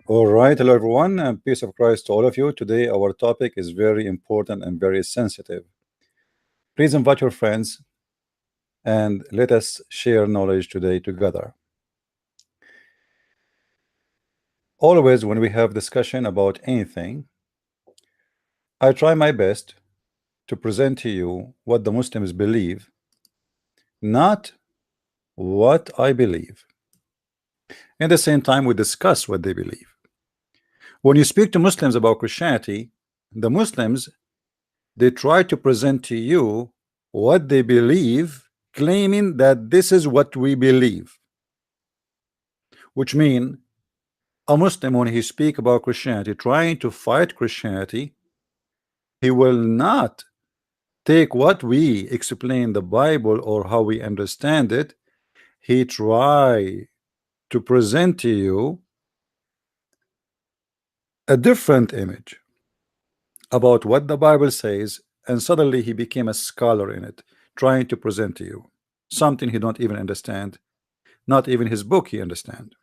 All right, hello everyone, and peace of Christ to all of you. Today, our topic is very important and very sensitive. Please invite your friends and let us share knowledge today together. Always, when we have discussion about anything, I try my best to present to you what the Muslims believe, not what I believe. At the same time, we discuss what they believe. When you speak to Muslims about Christianity, the Muslims, they try to present to you what they believe, claiming that this is what we believe, which means a Muslim, when he speak about Christianity, trying to fight Christianity, he will not take what we explain the Bible or how we understand it. He try to present to you a different image about what the Bible says, and suddenly he became a scholar in it, trying to present to you something he don't even understand. Not even his book he understand.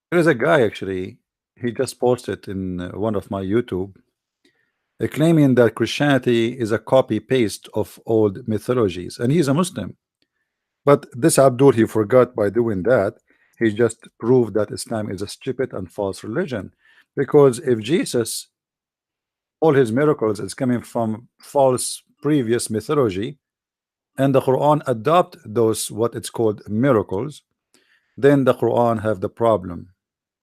There is a guy, actually, he just posted in one of my YouTube, claiming that Christianity is a copy paste of old mythologies, and he's a Muslim. But this Abdul, he forgot by doing that, he just proved that Islam is a stupid and false religion. Because if Jesus, all his miracles is coming from false previous mythology, and the Quran adopt those what it's called miracles, then the Quran have the problem,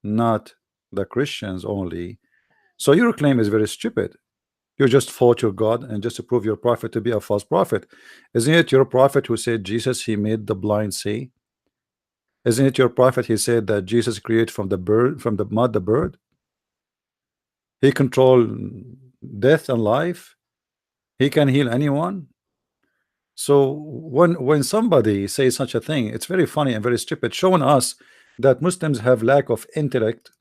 not the Christians only. So your claim is very stupid. You just fought your God and just to prove your prophet to be a false prophet. Isn't it your prophet who said Jesus, he made the blind see? Isn't it your prophet, he said that Jesus created from the bird, from the mud, the bird? He controlled death and life. He can heal anyone. So when somebody says such a thing, it's very funny and very stupid, showing us that Muslims have lack of intellect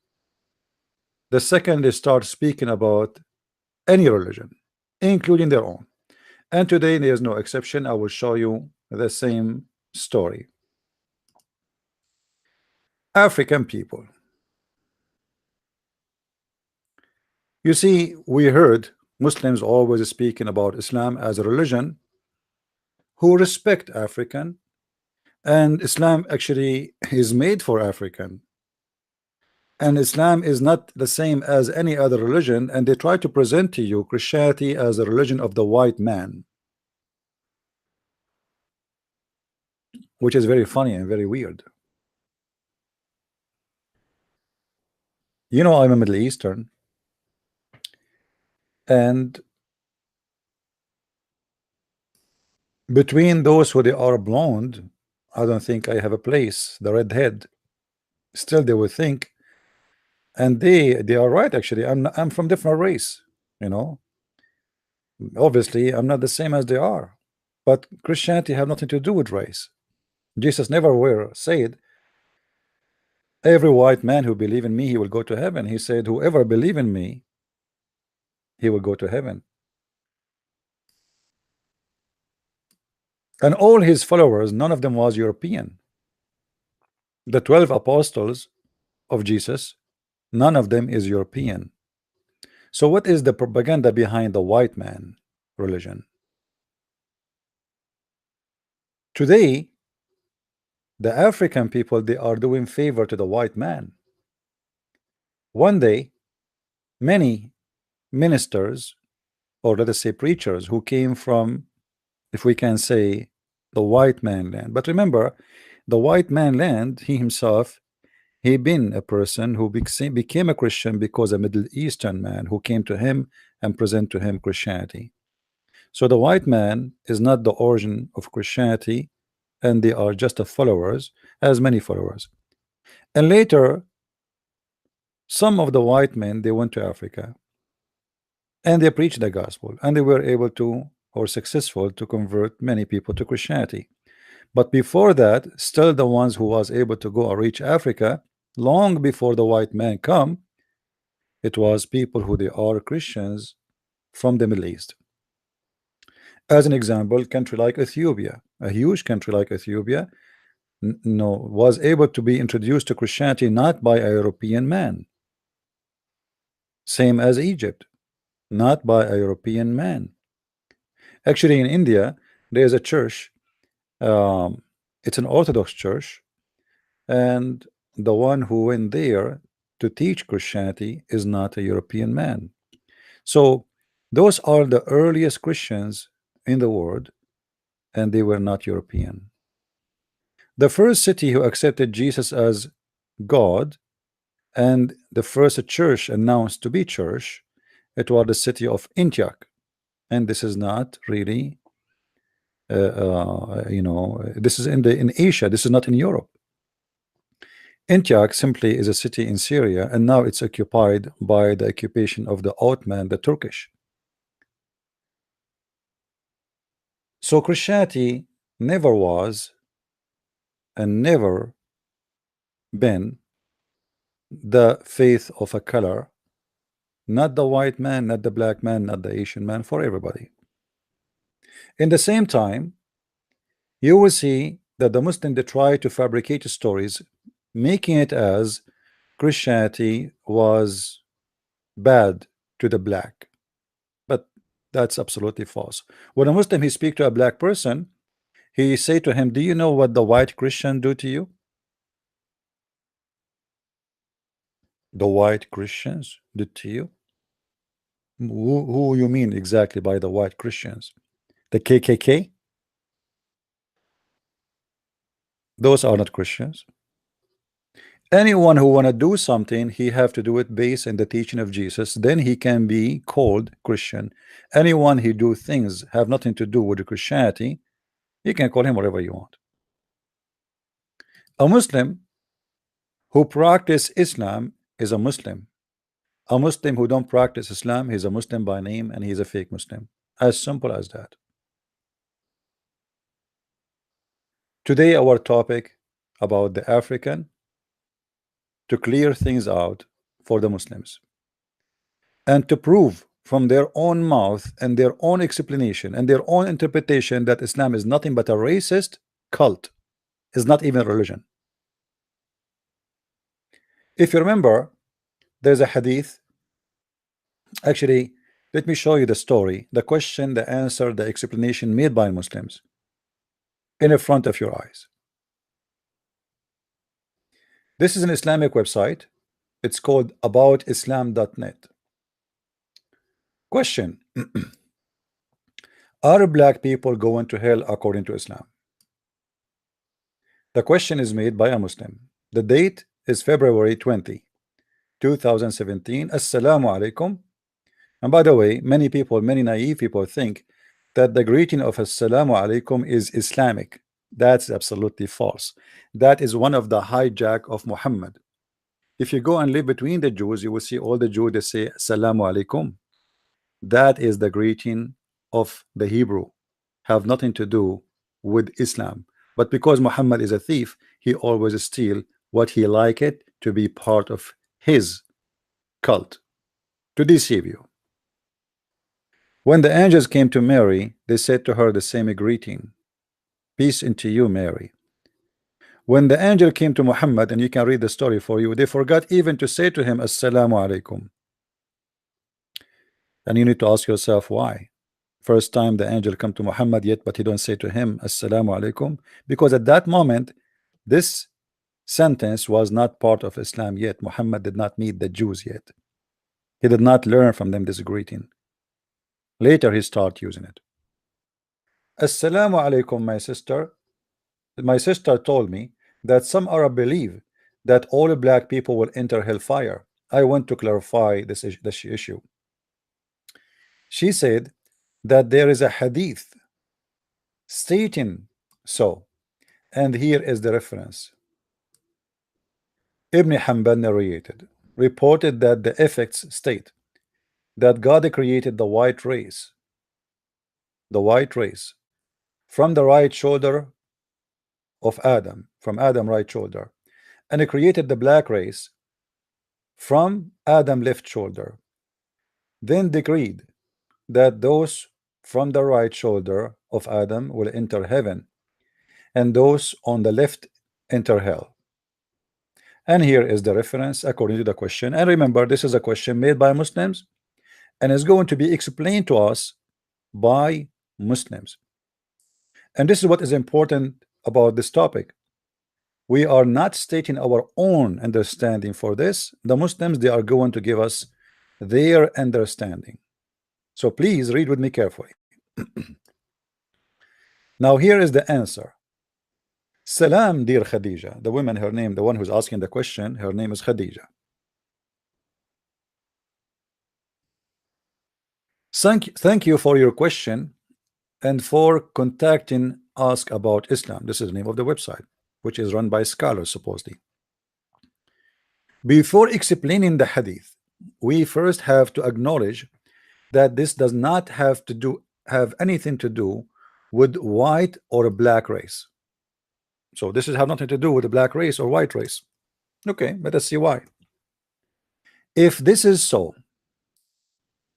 the second they start speaking about any religion, including their own. And today there is no exception. I will show you the same story. African people. You see, we heard Muslims always speaking about Islam as a religion who respect African, and Islam actually is made for African, and Islam is not the same as any other religion, and they try to present to you Christianity as a religion of the white man, which is very funny and very weird. You know, I'm a Middle Eastern, and between those who they are blonde, I don't think I have a place. The redhead, still they will think, and they are right. Actually, I'm from different race. You know, obviously I'm not the same as they are, but Christianity have nothing to do with race. Jesus never were said every white man who believe in me, he will go to heaven. He said whoever believe in me, he will go to heaven. And all his followers, none of them was European. The 12 apostles of Jesus, none of them is European. So what is the propaganda behind the white man religion? Today, the African people, they are doing favor to the white man. One day, many ministers, or let us say preachers, who came from, if we can say, the white man land. But remember, the white man land, he himself, he been a person who became a Christian because a Middle Eastern man who came to him and present to him Christianity. So the white man is not the origin of Christianity, and they are just a followers, as many followers. And later, some of the white men, they went to Africa and they preached the gospel, and they were able to, or successful to, convert many people to Christianity. But before that, still the ones who was able to go or reach Africa long before the white man come, it was people who they are Christians from the Middle East. As an example, country like Ethiopia, a huge country like Ethiopia, No, was able to be introduced to Christianity not by a European man, same as Egypt, not by a European man. Actually, in India, there is a church. Um, it's an Orthodox church, and the one who went there to teach Christianity is not a European man. So those are the earliest Christians in the world, and they were not European. The first city who accepted Jesus as God and the first church announced to be church, it was the city of Antioch. And this is not really this is in Asia. This is not in Europe. Antioch simply is a city in Syria, and now it's occupied by the occupation of the Ottoman, the Turkish. So Christianity never was and never been the faith of a color, not the white man, not the black man, not the Asian man, for everybody. In the same time, you will see that the Muslims, they try to fabricate stories, making it as Christianity was bad to the black, but that's absolutely false. When a Muslim he speak to a black person, he say to him, do you know what the white Christian do to you? The white Christians did to you? Who you mean exactly by the white Christians? The KKK? Those are not Christians. Anyone who want to do something, he have to do it based on the teaching of Jesus, then he can be called Christian. Anyone who do things have nothing to do with Christianity, you can call him whatever you want. A Muslim who practice Islam is a Muslim. A Muslim who don't practice Islam, he's a Muslim by name and he's a fake Muslim. As simple as that. Today our topic about the African, to clear things out for the Muslims and to prove from their own mouth and their own explanation and their own interpretation that Islam is nothing but a racist cult, is not even religion. If you remember, there's a hadith. Actually, let me show you the story, the question, the answer, the explanation made by Muslims in front of your eyes. This is an Islamic website. It's called aboutislam.net. Question: are black people going to hell according to Islam? The question is made by a Muslim. The date is February 20, 2017. Assalamu alaikum. And by the way, many people, many naive people think that the greeting of Assalamu alaikum is Islamic. That's absolutely false. That is one of the hijack of Muhammad. If you go and live between the Jews, you will see all the Jews that say Assalamu alaikum. That is the greeting of the Hebrew, have nothing to do with Islam. But because Muhammad is a thief, he always steal what he like it to be part of his cult, to deceive you. When the angels came to Mary, they said to her the same greeting, peace into you, Mary. When the angel came to Muhammad, and you can read the story for you, they forgot even to say to him Assalamu alaikum. And you need to ask yourself why. First time the angel come to Muhammad yet, but he don't say to him Assalamu alaikum, because at that moment this sentence was not part of Islam yet. Muhammad did not meet the Jews yet. He did not learn from them this greeting. Later he start using it. Assalamu alaikum, my sister. My sister told me that some Arab believe that all black people will enter hellfire. I want to clarify this issue. She said that there is a hadith stating so, and here is the reference. Ibn Hanbal narrated, reported that the effects state that God created the white race from the right shoulder of Adam, from Adam right shoulder, and he created the black race from Adam left shoulder, then decreed that those from the right shoulder of Adam will enter heaven, and those on the left enter hell. And here is the reference according to the question. And remember, this is a question made by Muslims and is going to be explained to us by Muslims. And this is what is important about this topic. We are not stating our own understanding for this. The Muslims, they are going to give us their understanding. So please read with me carefully. Now here is the answer. Salam, dear Khadija. The woman, her name, the one who's asking the question, her name is Khadija. Thank you for your question and for contacting Ask About Islam. This is the name of the website, which is run by scholars supposedly. Before explaining the hadith, we first have to acknowledge that this does not have anything to do with white or black race. So this has nothing to do with the black race or white race. Okay, let us see why. If this is so,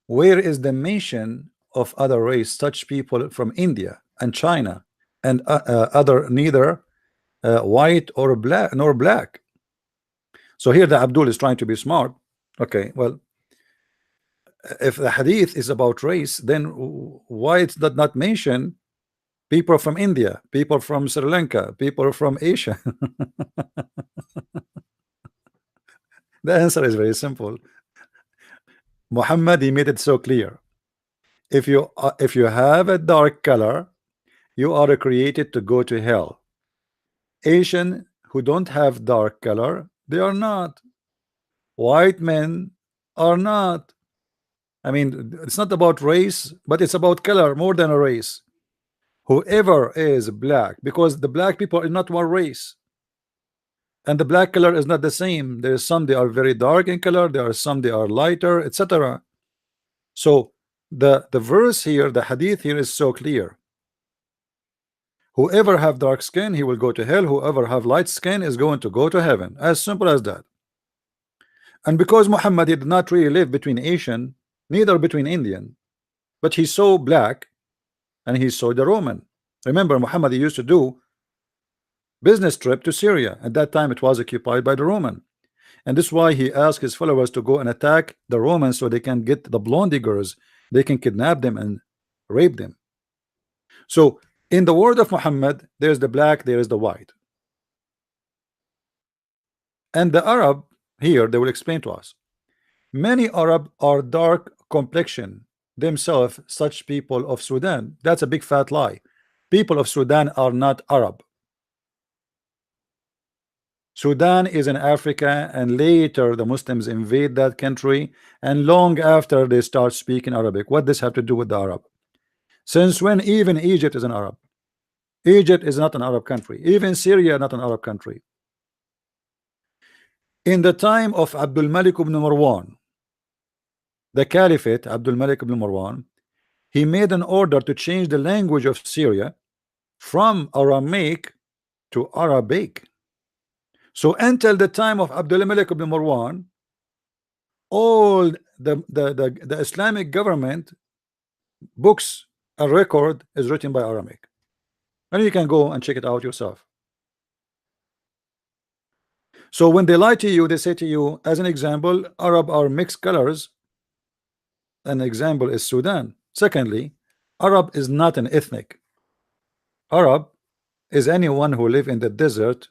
where is the mention of other race, such people from India and China and other neither white or black nor black? So here the Abdul is trying to be smart. Okay, well, if the hadith is about race, then why it does not mention people from India, people from Sri Lanka, people from Asia? The answer is very simple. Muhammad, he made it so clear. If you have a dark color, you are created to go to hell. Asian who don't have dark color, they are not. White men are not. I mean, it's not about race, but it's about color more than a race. Whoever is black, because the black people are not one race, and the black color is not the same. There's some they are very dark in color, there are some they are lighter, etc. So the verse here, the hadith here is so clear. Whoever have dark skin, he will go to hell. Whoever have light skin is going to go to heaven. As simple as that. And because Muhammad did not really live between Asian, neither between Indian, but he saw black and he saw the Roman. Remember, Muhammad used to do business trip to Syria. At that time, it was occupied by the Roman. And this is why he asked his followers to go and attack the Romans so they can get the blondie girls. They can kidnap them and rape them. So in the word of Muhammad, there's the black, there is the white. And the Arab, here they will explain to us. Many Arab are dark complexion themselves, such people of Sudan. That's a big fat lie. People of Sudan are not Arab. Sudan is in Africa, and later the Muslims invade that country, and long after they start speaking Arabic. What does this have to do with the Arab? Since when even Egypt is an Arab? Egypt is not an Arab country. Even Syria not an Arab country. In the time of Abdul Malik ibn Marwan, the Caliphate, Abdul Malik ibn Marwan, he made an order to change the language of Syria from Aramaic to Arabic. So until the time of Abdul Malik ibn Marwan, all the Islamic government books and record is written by Aramaic. And you can go and check it out yourself. So when they lie to you, they say to you, as an example, Arab are mixed colors. An example is Sudan. Secondly, Arab is not an ethnic. Arab is anyone who live in the desert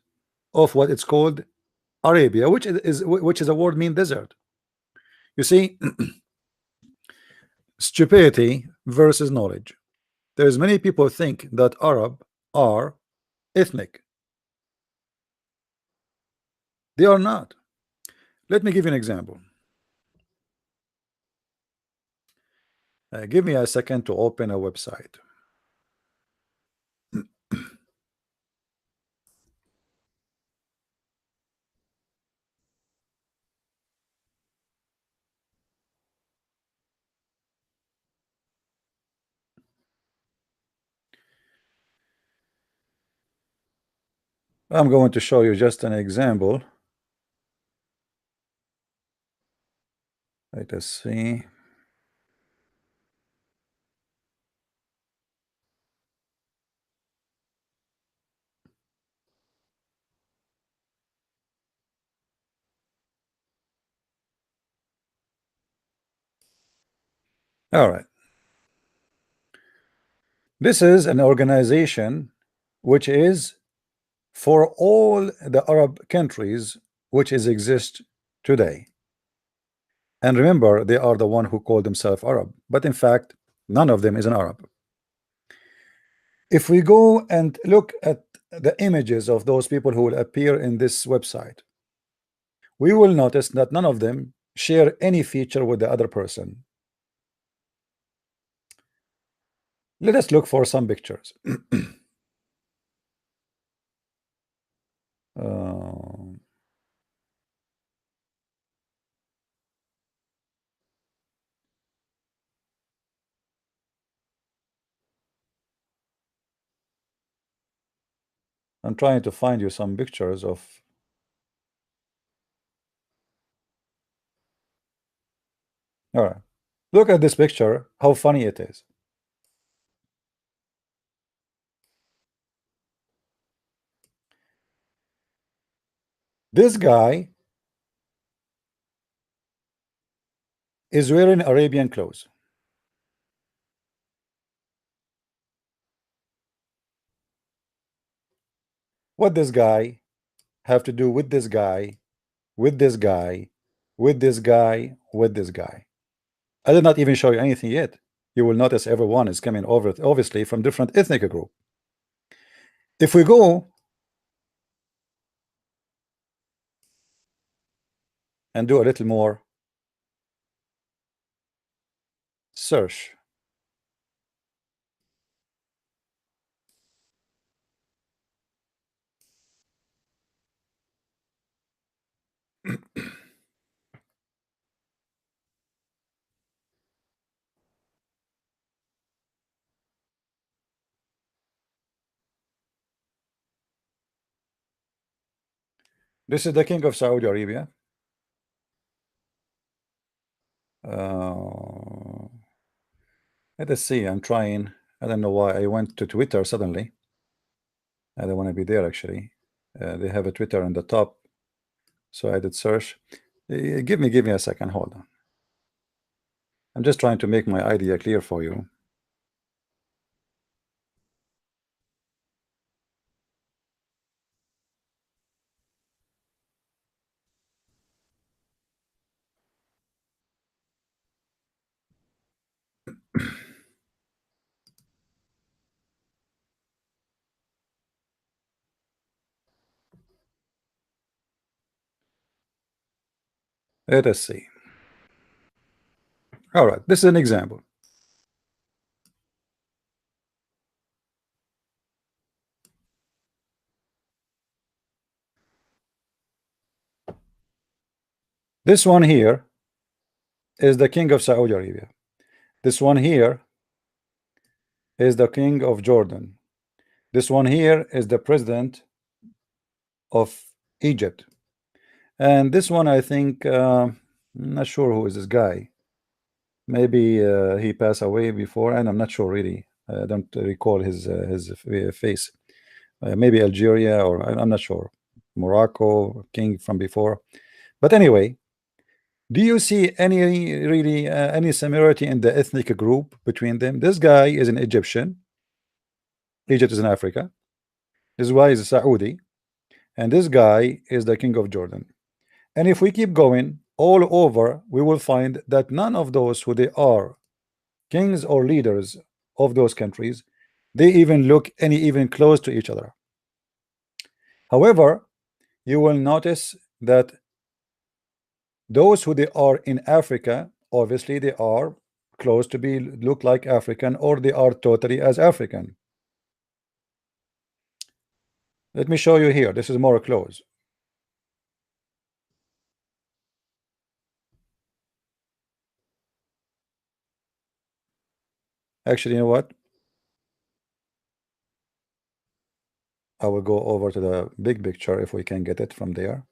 of what it's called Arabia, which is a word mean desert. You see, stupidity versus knowledge. There's many people think that Arab are ethnic. They are not. Let me give you an example. Give me a second to open a website. I'm going to show you just an example. Let us see. All right. This is an organization which is for all the Arab countries which is exist today. And remember, they are the one who call themselves Arab, but in fact, none of them is an Arab. If we go and look at the images of those people who will appear in this website, we will notice that none of them share any feature with the other person. Let us look for some pictures. uh, I'm trying to find you some pictures of. All right, look at this picture, how funny it is. This guy is wearing Arabian clothes. What this guy have to do with this guy, with this guy, with this guy, with this guy? I did not even show you anything yet. You will notice everyone is coming over, obviously, from different ethnic group. If we go and do a little more search, this is the king of Saudi Arabia. Uh, let us see. I'm trying. I don't know why I went to Twitter suddenly. I don't want to be there actually. They have a Twitter on the top, so I did search. Give me a second. Hold on. I'm just trying to make my idea clear for you. Let us see. All right, this is an example. This one here is the king of Saudi Arabia. This one here is the king of Jordan. This one here is the president of Egypt. And this one, I think, I'm not sure who is this guy. Maybe he passed away before, and I'm not sure really. I don't recall his face. Maybe Algeria, or I'm not sure. Morocco, king from before. But anyway, do you see any really any similarity in the ethnic group between them? This guy is an Egyptian. Egypt is in Africa. This guy is a Saudi, and this guy is the king of Jordan. And if we keep going all over, we will find that none of those who they are kings or leaders of those countries, they even look any even close to each other. However, you will notice that those who they are in Africa, obviously they are close to be look like African, or they are totally as African. Let me show you here. This is more close. Actually, you know what? I will go over to the big picture if we can get it from there.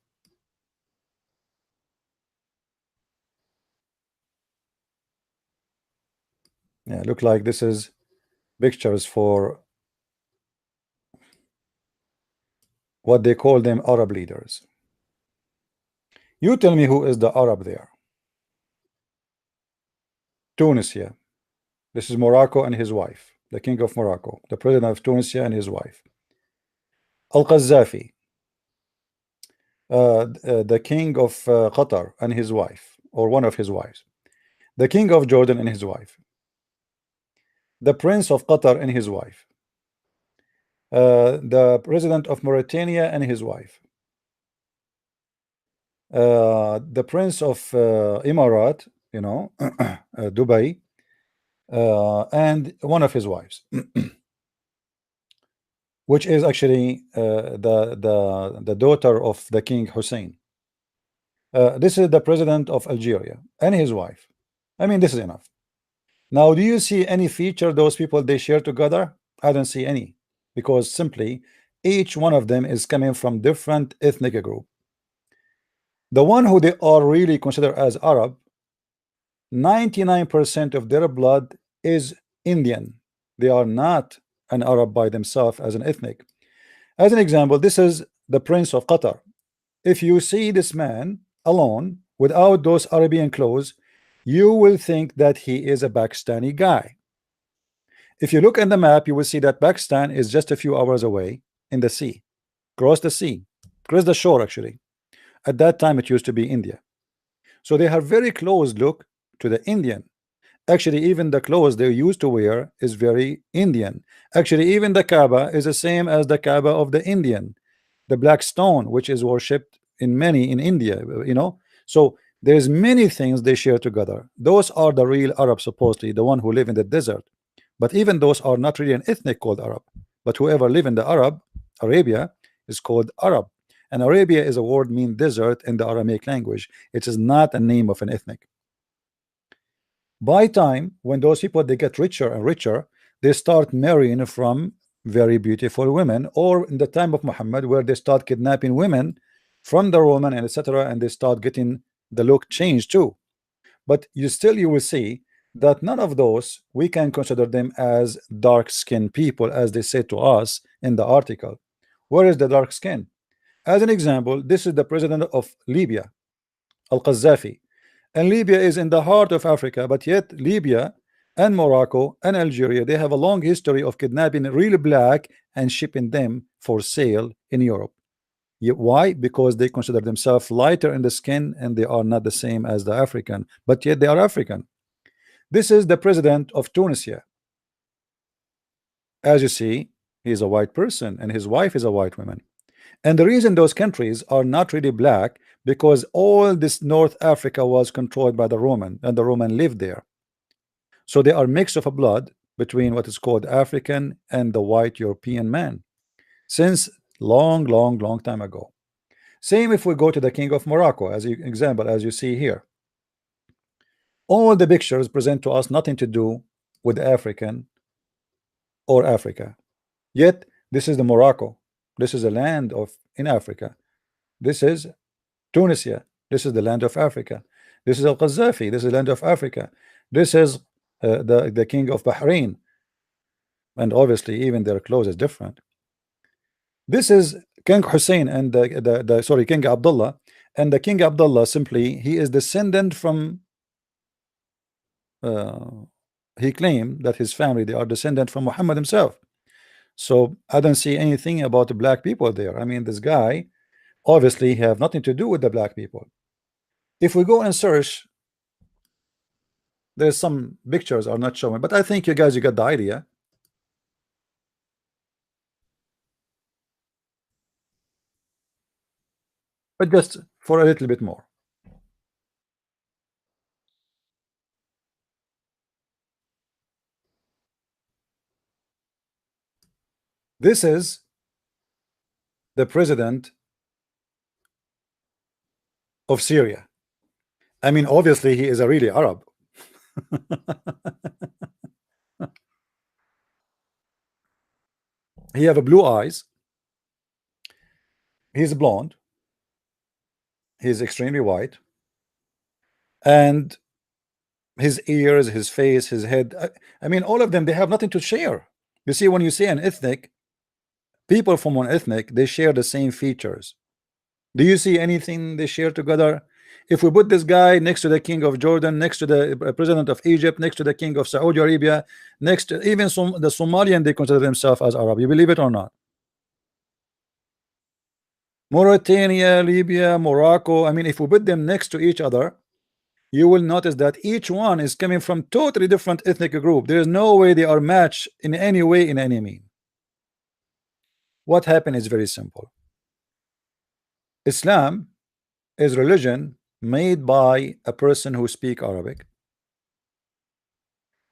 Yeah, look like this is pictures for what they call them Arab leaders. You tell me who is the Arab there. Tunisia. This is Morocco and his wife, the king of Morocco, the president of Tunisia and his wife. Al-Qaddafi, the king of Qatar and his wife, or one of his wives. The king of Jordan and his wife. The prince of Qatar and his wife. The president of Mauritania and his wife. The prince of Emirat, you know, Dubai, and one of his wives, which is actually the daughter of the King Hussein. This is the president of Algeria and his wife. I mean, this is enough. Now, do you see any feature those people they share together? I don't see any, because simply each one of them is coming from different ethnic group. The one who they are really considered as Arab, 99% of their blood is Indian. They are not an Arab by themselves as an ethnic. As an example, this is the Prince of Qatar. If you see this man alone without those Arabian clothes, you will think that he is a Pakistani guy. If you look at the map, you will see that Pakistan is just a few hours away in the sea, across the sea, across the shore actually. At that time it used to be India. So they have very close look to the Indian. Actually, even the clothes they used to wear is very Indian. Actually, even the Kaaba is the same as the Kaaba of the Indian, the black stone which is worshipped in many in India, you know. So there's many things they share together. Those are the real Arabs, supposedly the one who live in the desert. But even those are not really an ethnic called Arab. But whoever live in the Arabia is called Arab. And Arabia is a word mean desert in the Aramaic language. It is not a name of an ethnic. By time when those people they get richer and richer, they start marrying from very beautiful women, or in the time of Muhammad where they start kidnapping women from the Roman and etc., and they start getting the look changed too. But you will see that none of those we can consider them as dark-skinned people as they say to us in the article. Where is the dark skin? As an example, this is the president of Libya, Al-Qaddafi. And Libya is in the heart of Africa, but yet Libya and Morocco and Algeria, they have a long history of kidnapping real black and shipping them for sale in Europe. Why? Because they consider themselves lighter in the skin and they are not the same as the African, but yet they are African. This is the president of Tunisia. As you see, he is a white person and his wife is a white woman. And the reason those countries are not really black, because all this North Africa was controlled by the Roman, and the Roman lived there. So they are mix of a blood between what is called African and the white European man since long time ago. Same if we go to the king of Morocco as an example, as you see here. All the pictures present to us nothing to do with African or Africa. Yet this is the Morocco. This is a land of in Africa. This is Tunisia. This is the land of Africa. This is Al-Qaddafi. This is the land of Africa. This is the king of Bahrain. And obviously even their clothes is different. This is King Hussein and sorry, King Abdullah. And the King Abdullah simply he is descendant from he claimed that his family they are descendant from Muhammad himself. So I don't see anything about the black people there. I mean, this guy obviously have nothing to do with the black people. If we go and search, there's some pictures are not showing, but I think you guys you got the idea. But just for a little bit more. This is the president of Syria. I mean, obviously he is a really Arab. He have a blue eyes. He's blonde. He's extremely white. And his ears, his face, his head. I mean, all of them, they have nothing to share. You see, when you see an ethnic, people from one ethnic, they share the same features. Do you see anything they share together? If we put this guy next to the king of Jordan, next to the president of Egypt, next to the king of Saudi Arabia, next to even the Somalian, they consider themselves as Arab. You believe it or not? Mauritania, Libya, Morocco. I mean, if we put them next to each other, you will notice that each one is coming from totally different ethnic group. There is no way they are matched in any way, in any mean. What happened is very simple. Islam is religion made by a person who speak Arabic,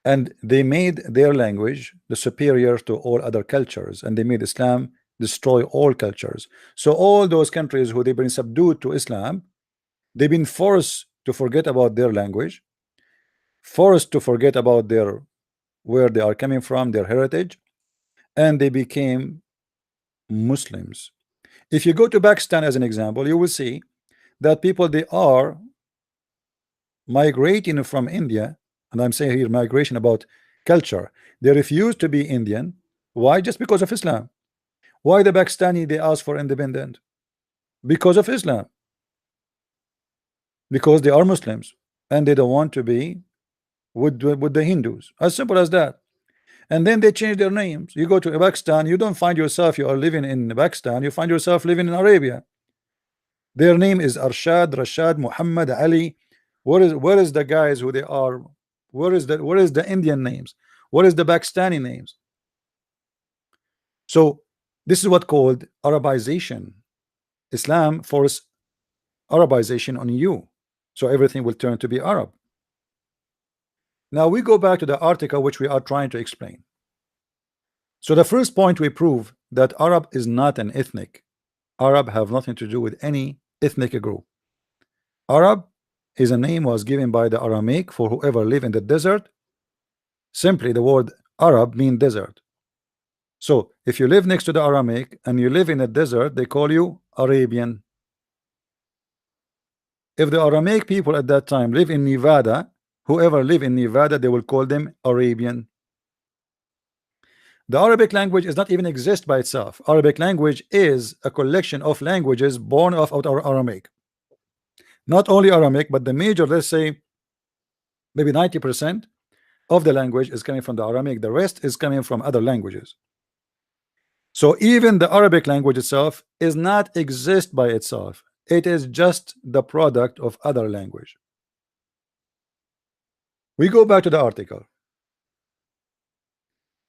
and they made their language the superior to all other cultures, and they made Islam destroy all cultures. So all those countries who they've been subdued to Islam, they've been forced to forget about their language, forced to forget about their where they are coming from, their heritage, and they became Muslims. If you go to Pakistan as an example, you will see that people, they are migrating from India, and I'm saying here migration about culture. They refuse to be Indian. Why? Just because of Islam. Why the Pakistani, they ask for independence? Because of Islam. Because they are Muslims and they don't want to be with the Hindus. As simple as that. And then they change their names. You go to Pakistan, you don't find yourself you are living in Pakistan, you find yourself living in Arabia. Their name is Arshad, Rashad, Muhammad, Ali. Where is the guys who they are? Where is the Indian names? What is the Pakistani names? So this is what called Arabization. Islam force Arabization on you, so everything will turn to be Arab. Now we go back to the article which we are trying to explain. So the first point, we prove that Arab is not an ethnic. Arab have nothing to do with any ethnic group. Arab is a name was given by the Aramaic for whoever live in the desert. Simply the word Arab mean desert. So if you live next to the Aramaic and you live in a desert, they call you Arabian. If the Aramaic people at that time live in Nevada, whoever live in Nevada, they will call them Arabian. The Arabic language is not even exist by itself. Arabic language is a collection of languages born of Aramaic. Not only Aramaic, but the major, let's say maybe 90% of the language is coming from the Aramaic. The rest is coming from other languages. So even the Arabic language itself is not exist by itself. It is just the product of other language. We go back to the article.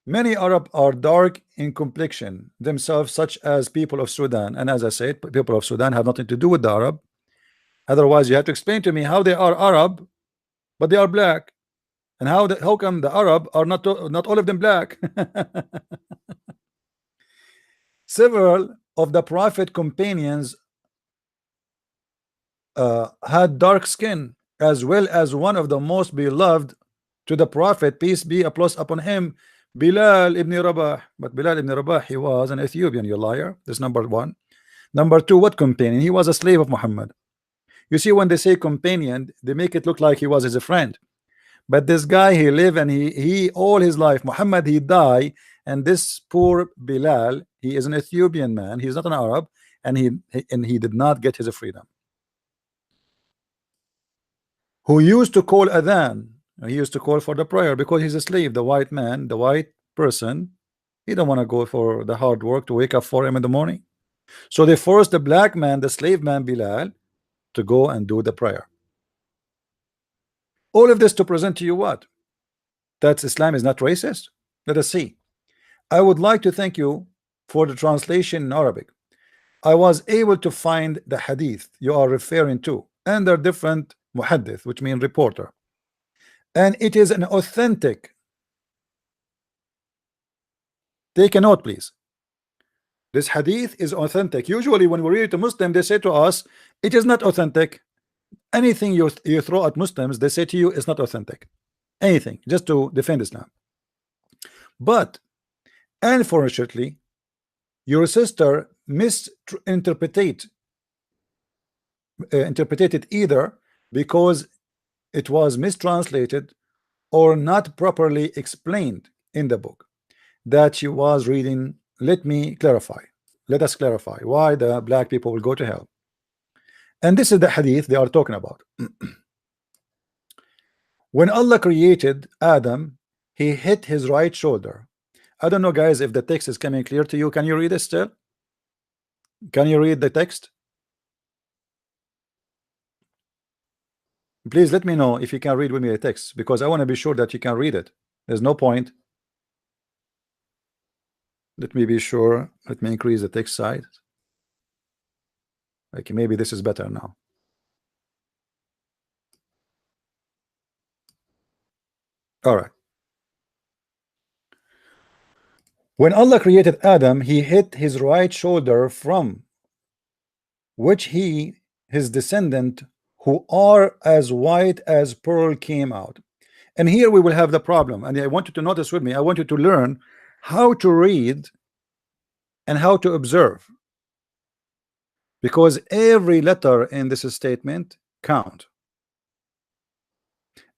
Many Arab are dark in complexion themselves, such as people of Sudan. And as I said, people of Sudan have nothing to do with the Arab. Otherwise, you have to explain to me how they are Arab, but they are black, and how come the Arab are not all of them black? Several of the Prophet companions had dark skin, as well as one of the most beloved to the Prophet, peace be upon him, Bilal ibn Rabah. But Bilal ibn Rabah, he was an Ethiopian, you liar. That's number one. Number two, what companion? He was a slave of Muhammad. You see, when they say companion, they make it look like he was his friend. But this guy, he lived and he all his life, Muhammad, he died, and this poor Bilal, he is an Ethiopian man, he's not an Arab, and he did not get his freedom. Who used to call adhan, he used to call for the prayer because he's a slave. The white man, the white person, he don't want to go for the hard work to wake up 4 a.m. in the morning. So they forced the black man, the slave man Bilal, to go and do the prayer. All of this to present to you what? That Islam is not racist? Let us see. I would like to thank you for the translation in Arabic. I was able to find the hadith you are referring to, and they're different muhaddith, which means reporter, and it is an authentic. Take a note, please. This hadith is authentic. Usually when we read it to Muslim, they say to us it is not authentic. Anything you throw at Muslims, they say to you it's not authentic. Anything, just to defend Islam. But unfortunately, your sister misinterpreted it either because it was mistranslated or not properly explained in the book that she was reading. Let me clarify. Let us clarify why the black people will go to hell. And this is the hadith they are talking about. When Allah created Adam, he hit his right shoulder. I don't know, guys, if the text is coming clear to you. Can you read it still? Can you read the text? Please let me know if you can read with me the text, because I want to be sure that you can read it. There's no point. Let me be sure. Let me increase the text size. Okay, maybe this is better now. All right. When Allah created Adam, he hit his right shoulder, from which his descendant, who are as white as pearl, came out. And here we will have the problem, and I want you to notice with me. I want you to learn how to read and how to observe, because every letter in this statement count.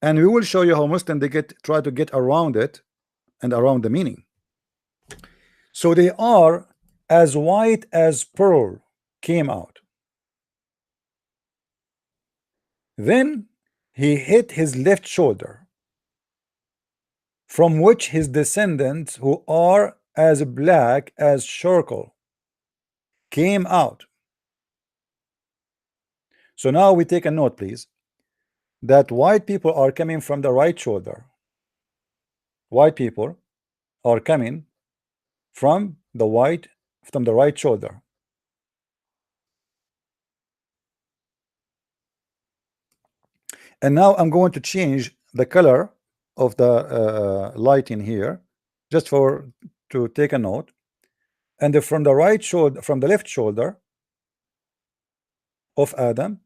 And we will show you how Muslims they try to get around it and around the meaning. So they are as white as pearl came out. Then he hit his left shoulder, from which his descendants, who are as black as charcoal, came out. So now we take a note, please, that white people are coming from the right shoulder. White people are coming from the right shoulder. And now I'm going to change the color of the light in here, just to take a note. And from the right shoulder, from the left shoulder of Adam,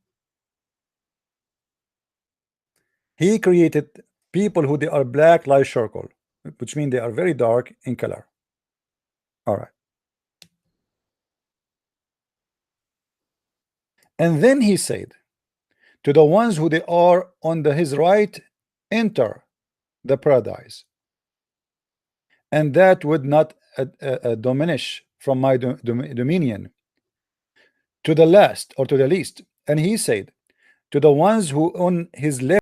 he created people who they are black like charcoal, which means they are very dark in color. All right. And then he said, to the ones who they are on his right, enter the paradise, and that would not diminish from my dominion to the last or to the least. And he said, to the ones who on his left